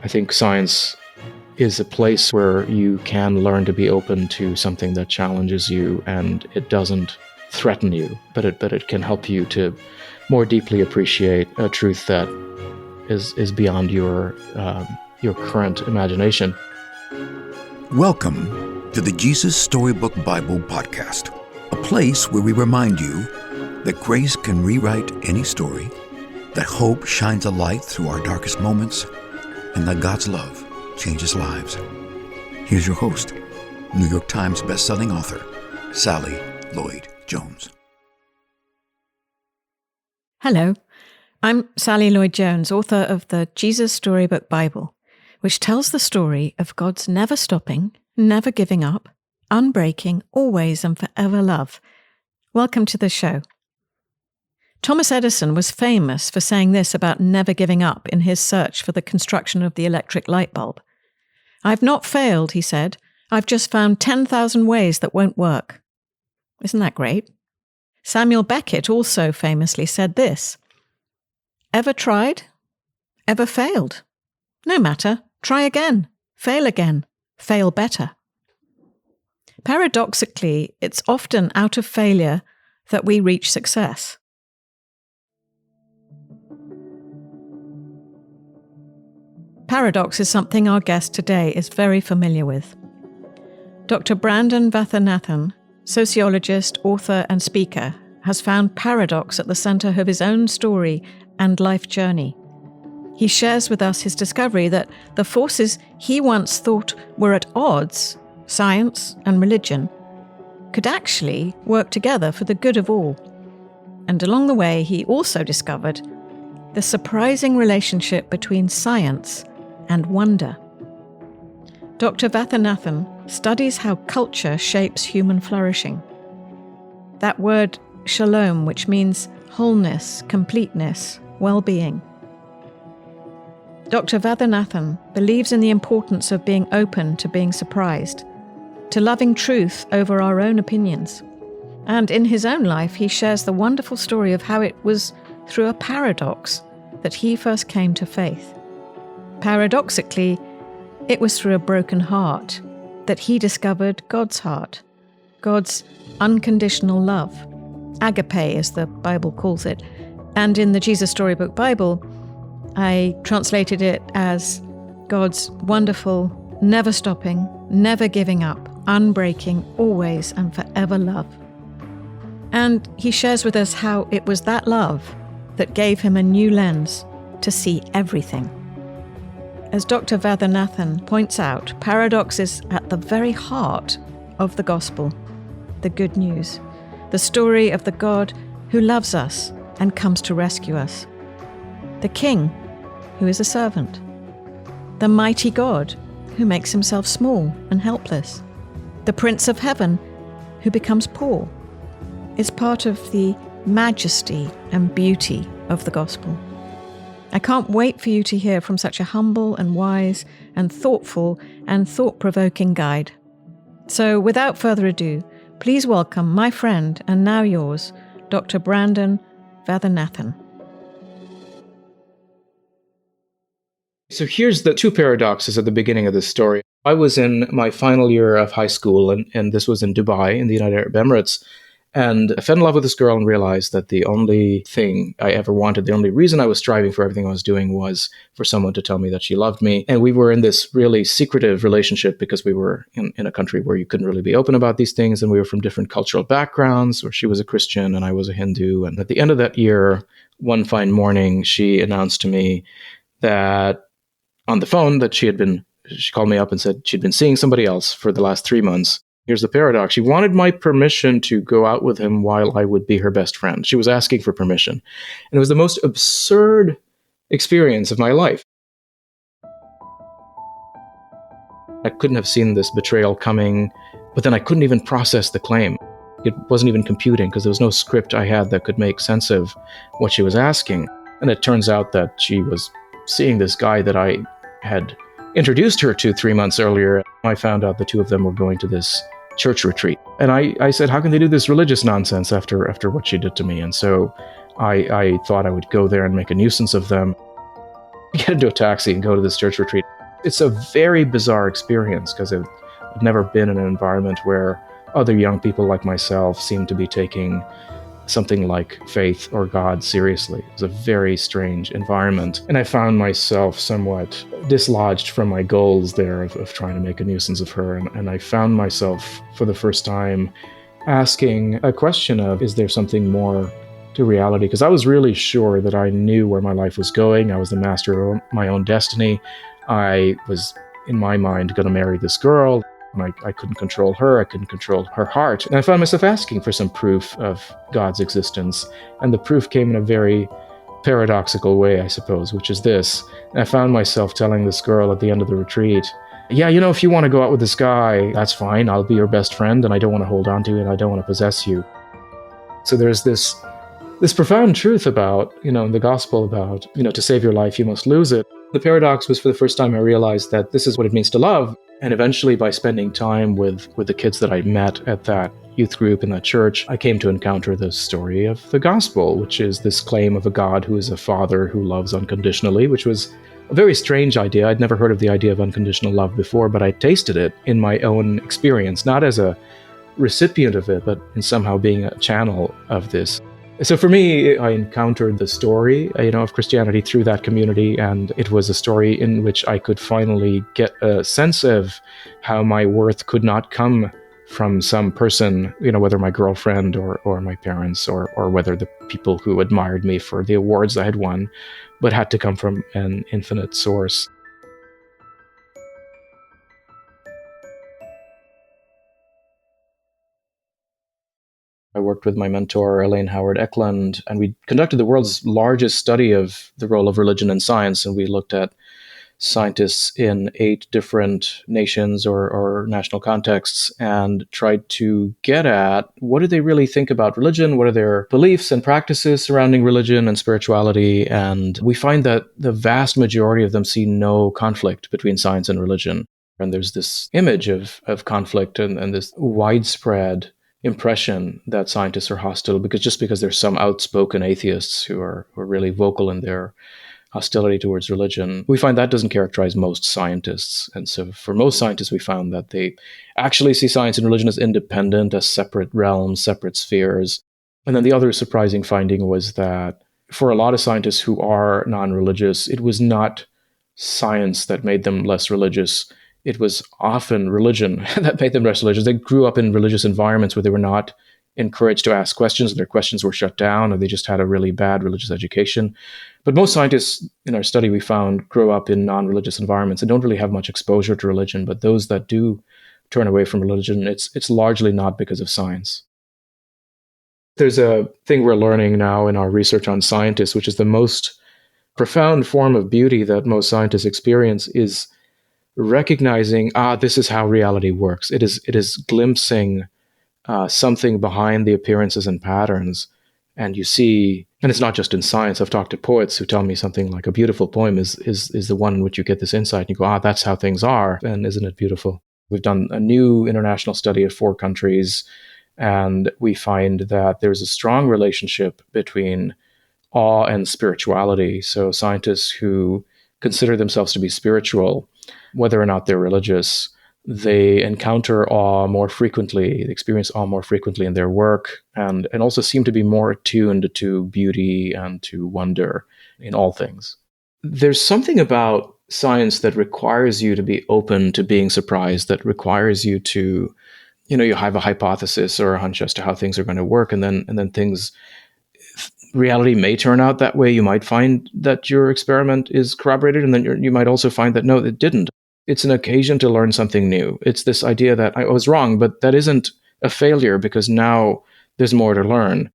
I think science is a place where you can learn to be open to something that challenges you, and it doesn't threaten you, but it can help you to more deeply appreciate a truth that is beyond your current imagination. Welcome to the Jesus Storybook Bible Podcast, a place where we remind you that grace can rewrite any story, that hope shines a light through our darkest moments, and that God's love changes lives. Here's your host, New York Times bestselling author, Sally Lloyd Jones. Hello, I'm Sally Lloyd Jones, author of the Jesus Storybook Bible, which tells the story of God's never stopping, never giving up, unbreaking, always and forever love. Welcome to the show. Thomas Edison was famous for saying this about never giving up in his search for the construction of the electric light bulb. "I've not failed," he said. "I've just found 10,000 ways that won't work." Isn't that great? Samuel Beckett also famously said this: "Ever tried? Ever failed? No matter, try again, fail better." Paradoxically, it's often out of failure that we reach success. Paradox is something our guest today is very familiar with. Dr. Vaidyanathan, sociologist, author, and speaker, has found paradox at the center of his own story and life journey. He shares with us his discovery that the forces he once thought were at odds, science and religion, could actually work together for the good of all. And along the way, he also discovered the surprising relationship between science and wonder. Dr. Vaidyanathan studies how culture shapes human flourishing. That word shalom, which means wholeness, completeness, well-being. Dr. Vaidyanathan believes in the importance of being open to being surprised, to loving truth over our own opinions. And in his own life, he shares the wonderful story of how it was through a paradox that he first came to faith. Paradoxically, it was through a broken heart that he discovered God's heart, God's unconditional love, agape as the Bible calls it. And in the Jesus Storybook Bible, I translated it as God's wonderful, never stopping, never giving up, unbreaking, always and forever love. And he shares with us how it was that love that gave him a new lens to see everything. As Dr. Vaidyanathan points out, paradox is at the very heart of the gospel, the good news, the story of the God who loves us and comes to rescue us, the King who is a servant, the mighty God who makes himself small and helpless, the Prince of Heaven who becomes poor, is part of the majesty and beauty of the gospel. I can't wait for you to hear from such a humble and wise and thoughtful and thought-provoking guide. So without further ado, please welcome my friend and now yours, Dr. Vaidyanathan. So here's the two paradoxes at the beginning of this story. I was in my final year of high school, and this was in Dubai, in the United Arab Emirates. And I fell in love with this girl and realized that the only thing I ever wanted, the only reason I was striving for everything I was doing was for someone to tell me that she loved me. And we were in this really secretive relationship because we were in a country where you couldn't really be open about these things. And we were from different cultural backgrounds, where she was a Christian and I was a Hindu. And at the end of that year, one fine morning, she announced to me that on the phone that she called me up and said she'd been seeing somebody else for the last 3 months. Here's the paradox. She wanted my permission to go out with him while I would be her best friend. She was asking for permission. And it was the most absurd experience of my life. I couldn't have seen this betrayal coming, but then I couldn't even process the claim. It wasn't even computing because there was no script I had that could make sense of what she was asking. And it turns out that she was seeing this guy that I had introduced her to 3 months earlier. I found out the two of them were going to this church retreat. And I said, how can they do this religious nonsense after what she did to me? And so I thought I would go there and make a nuisance of them. Get into a taxi and go to this church retreat. It's a very bizarre experience because I've never been in an environment where other young people like myself seem to be taking something like faith or God seriously. It was a very strange environment. And I found myself somewhat dislodged from my goals there of trying to make a nuisance of her. And I found myself for the first time asking a question of, is there something more to reality? Because I was really sure that I knew where my life was going. I was the master of my own destiny. I was, in my mind, going to marry this girl. And I couldn't control her. I couldn't control her heart. And I found myself asking for some proof of God's existence. And the proof came in a very paradoxical way, I suppose, which is this. And I found myself telling this girl at the end of the retreat, yeah, if you want to go out with this guy, that's fine. I'll be your best friend, and I don't want to hold on to you, and I don't want to possess you. So there's this profound truth about, in the gospel about, to save your life, you must lose it. The paradox was for the first time I realized that this is what it means to love. And eventually, by spending time with the kids that I met at that youth group in that church, I came to encounter the story of the gospel, which is this claim of a God who is a father who loves unconditionally, which was a very strange idea. I'd never heard of the idea of unconditional love before, but I tasted it in my own experience, not as a recipient of it, but in somehow being a channel of this. So for me, I encountered the story, of Christianity through that community, and it was a story in which I could finally get a sense of how my worth could not come from some person, whether my girlfriend or my parents or whether the people who admired me for the awards I had won, but had to come from an infinite source. I worked with my mentor, Elaine Howard Eklund, and we conducted the world's largest study of the role of religion in science, and we looked at scientists in 8 different nations or national contexts and tried to get at what do they really think about religion, what are their beliefs and practices surrounding religion and spirituality, and we find that the vast majority of them see no conflict between science and religion. And there's this image of conflict and this widespread impression that scientists are hostile because there's some outspoken atheists who are really vocal in their hostility towards religion. We find that doesn't characterize most scientists. And so for most scientists, we found that they actually see science and religion as independent, as separate realms, separate spheres. And then the other surprising finding was that for a lot of scientists who are non-religious, it was not science that made them less religious. It was often religion that made them less religious. They grew up in religious environments where they were not encouraged to ask questions, and their questions were shut down, or they just had a really bad religious education. But most scientists in our study we found grow up in non-religious environments and don't really have much exposure to religion. But those that do turn away from religion, it's largely not because of science. There's a thing we're learning now in our research on scientists, which is the most profound form of beauty that most scientists experience is recognizing, this is how reality works. It is glimpsing something behind the appearances and patterns. And you see, and it's not just in science. I've talked to poets who tell me something like a beautiful poem is the one in which you get this insight and you go, that's how things are. And isn't it beautiful? We've done a new international study of 4 countries, and we find that there's a strong relationship between awe and spirituality. So scientists who consider themselves to be spiritual, whether or not they're religious, they encounter awe more frequently, they experience awe more frequently in their work, and also seem to be more attuned to beauty and to wonder in all things. There's something about science that requires you to be open to being surprised, that requires you to, you have a hypothesis or a hunch as to how things are going to work, and then reality may turn out that way. You might find that your experiment is corroborated, and then you might also find that, no, it didn't. It's an occasion to learn something new. It's this idea that I was wrong, but that isn't a failure because now there's more to learn.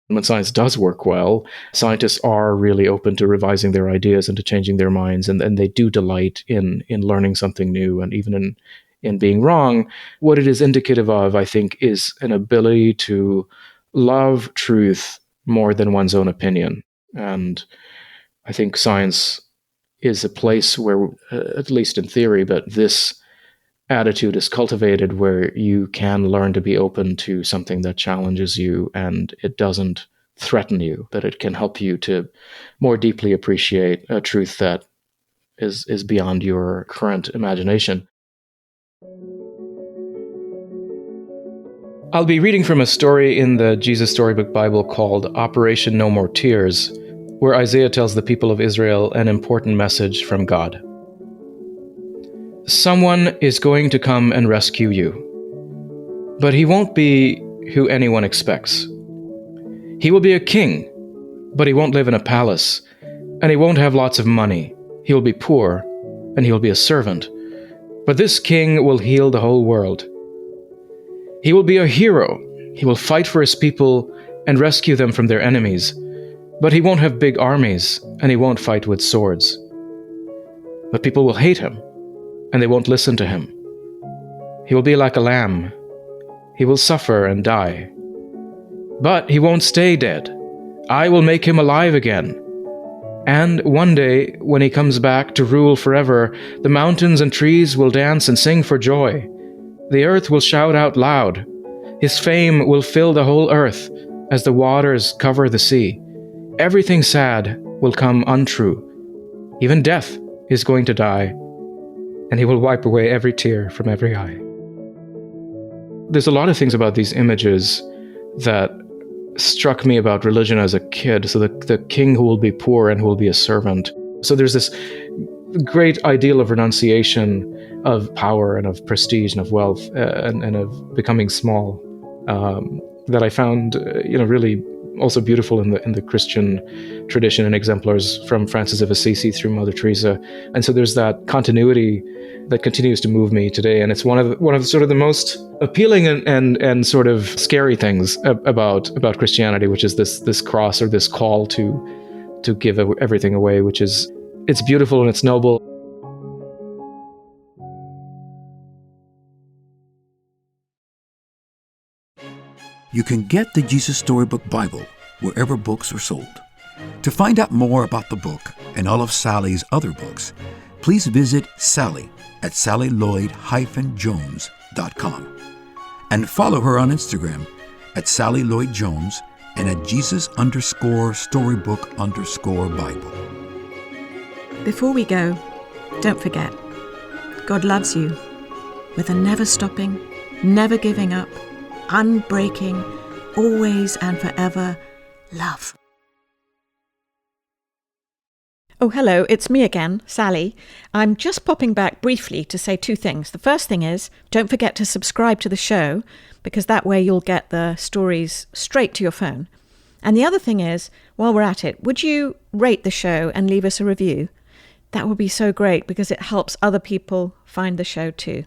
And when science does work well, scientists are really open to revising their ideas and to changing their minds, and they do delight in learning something new and even in being wrong. What it is indicative of, I think, is an ability to love truth more than one's own opinion. And I think science is a place where, at least in theory, but this attitude is cultivated where you can learn to be open to something that challenges you and it doesn't threaten you, that it can help you to more deeply appreciate a truth that is beyond your current imagination. I'll be reading from a story in the Jesus Storybook Bible called Operation No More Tears, where Isaiah tells the people of Israel an important message from God. Someone is going to come and rescue you, but he won't be who anyone expects. He will be a king, but he won't live in a palace, and he won't have lots of money. He will be poor, and he will be a servant. But this king will heal the whole world. He will be a hero. He will fight for his people and rescue them from their enemies. But he won't have big armies, and he won't fight with swords. But people will hate him, and they won't listen to him. He will be like a lamb. He will suffer and die. But he won't stay dead. I will make him alive again. And one day, when he comes back to rule forever, the mountains and trees will dance and sing for joy. The earth will shout out loud. His fame will fill the whole earth as the waters cover the sea. Everything sad will come untrue. Even death is going to die, and he will wipe away every tear from every eye. There's a lot of things about these images that struck me about religion as a kid. So the king who will be poor and who will be a servant. So there's this great ideal of renunciation of power and of prestige and of wealth and of becoming small that I found really also beautiful in the Christian tradition and exemplars from Francis of Assisi through Mother Teresa. And so there's that continuity that continues to move me today, and it's one of sort of the most appealing and sort of scary things about Christianity, which is this cross or this call to give everything away, which is, it's beautiful and it's noble. You can get the Jesus Storybook Bible wherever books are sold. To find out more about the book and all of Sally's other books, please visit Sally at sallylloyd-jones.com and follow her on Instagram at Sally Lloyd Jones and at Jesus_Storybook_Bible. Before we go, don't forget, God loves you with a never stopping, never giving up, unbreaking, always and forever love. Oh, hello, it's me again, Sally. I'm just popping back briefly to say two things. The first thing is, don't forget to subscribe to the show, because that way you'll get the stories straight to your phone. And the other thing is, while we're at it, would you rate the show and leave us a review? That would be so great, because it helps other people find the show too.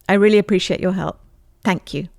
I really appreciate your help. Thank you.